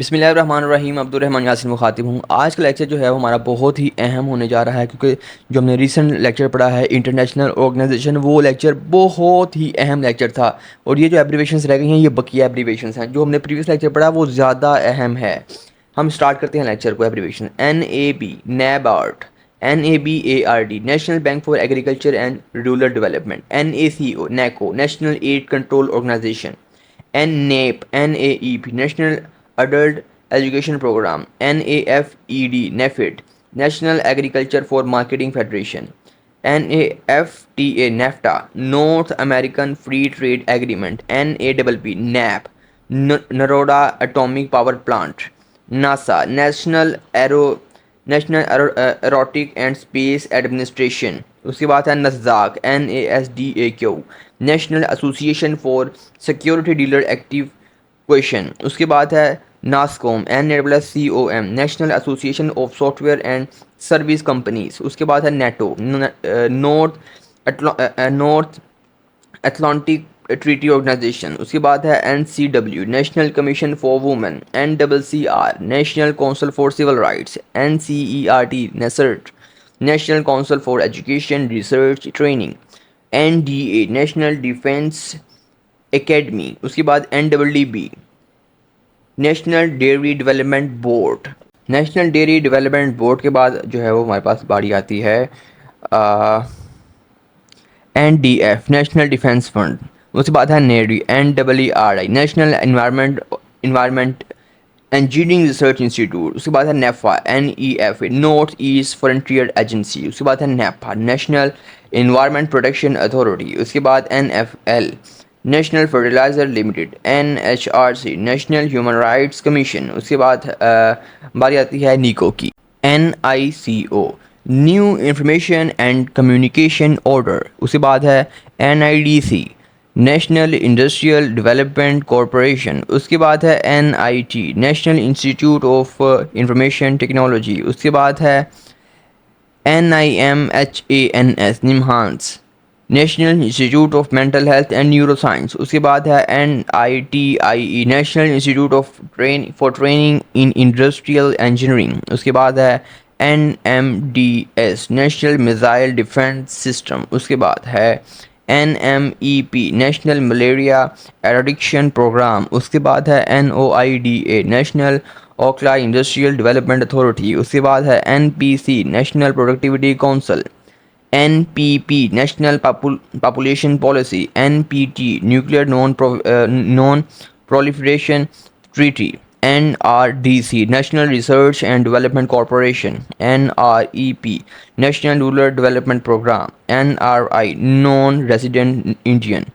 बिस्मिल्लाहिर्रहमानिर्रहीम अब्दुर्रहमान यासिन मुखातिब हूँ। आज का लेक्चर जो है वो हमारा बहुत ही अहम होने जा रहा है, क्योंकि जो हमने रिसेंट लेक्चर पढ़ा है इंटरनेशनल ऑर्गेनाइजेशन, वो लेक्चर बहुत ही अहम लेक्चर था। और ये जो एब्रीवेशंस रह गई हैं ये बकिया एब्रीवेशंस हैं। जो हमने प्रीवियस लेक्चर पढ़ा वो ज़्यादा अहम है। हम स्टार्ट करते हैं लेक्चर को। Abbreviation NAB NABARD, NABARD national bank for agriculture and rural development, NACO NACO national aid control organisation, NAEP National Adult Education Program, NAFED NAFED National Agriculture for Marketing Federation, NAFTA NAFTA North American Free Trade Agreement, NAPP NAP Naroda Atomic Power Plant, NASA national erotic and space administration. उसके बाद है नज़ाक NASDAQ national association for security dealer active question. उसके बाद है NASSCOM NASSCOM national association of software and service companies. उसके बाद है NATO north Atlantic treaty organisation. उसके बाद है NCW national commission for women, NCCR national council for civil rights, NCERT नेसर्ट national council for education research training, NDA national defence academy. उसके बाद NDDB national dairy development board. National dairy development board के बाद जो है वो हमारे पास बारी आती है NDF नेशनल डिफेंस फंड। उसके बाद है NEERI NEERI national environment engineering research institute. उसके बाद है NEFA NEFA north east frontier agency. उसके बाद है NEPA national environment protection authority. उसके बाद NFL national fertiliser limited, NHRC national human rights commission. उसके बाद बारी आती है निको की, NICO new information and communication order. उसके बाद है NIDC national industrial development corporation. उसके बाद है NIT national institute of information technology. उसके बाद है NIMHANS निम्हांस national institute of mental health and neuro science. उसके बाद है NITIE national institute of training in industrial engineering. उसके बाद है NMDS national missile defence system. उसके बाद है NMEP नेशनल मलेरिया एराडिक्शन प्रोग्राम। उसके बाद है NOIDA national Okhla industrial development authority. उसके बाद है NPC national productivity council, NPP national population policy, NPT nuclear non proliferation treaty, NRDC national research and development corporation, NREP national rural development programme, NRI non resident Indian,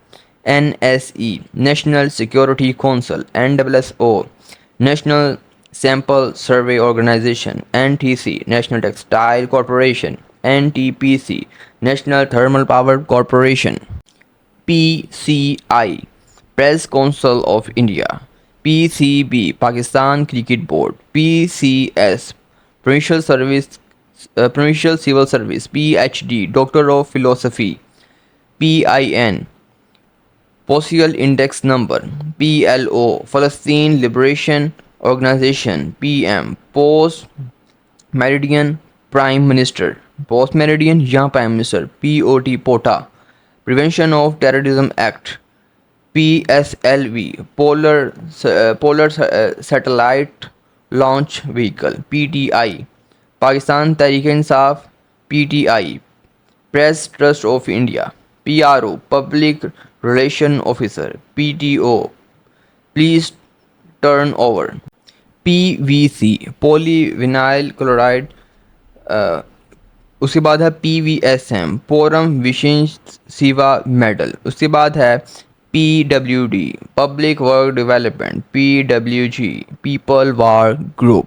NSE national security council, NSSO national sample survey organisation, NTC national textile corporation, NTPC national thermal power corporation, PCI press council of India, PCB Pakistan cricket board, PCS provincial civil service, PhD doctor of philosophy, PIN postal index number, PLO फ़लस्तीन liberation organisation, PM post meridian prime minister, post meridian या prime minister, POT POTA prevention of terrorism act, PSLV polar satellite launch vehicle, PTI Pakistan Tehreek Insaf, PTI press trust of India, PRO public relation officer, PTO please turn over, PVC polyvinyl chloride. उसके बाद है PVSM पोरम विशेष सेवा medal. उसके बाद है PWD public work development, PWG people work group,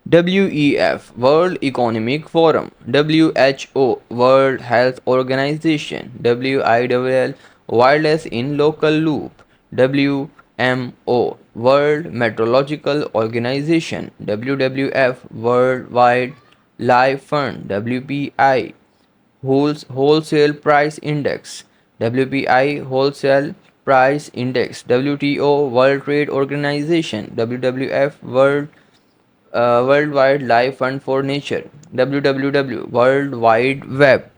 WEF world economic forum, WHO world health organisation, WIWL wireless in local loop, WMO world metrological organisation, WWF world wide life fund, WPI wholesale price index, WPI wholesale Price Index, WTO, World Trade Organization, WWF, World Wildlife Fund for Nature, WWW, World Wide Web.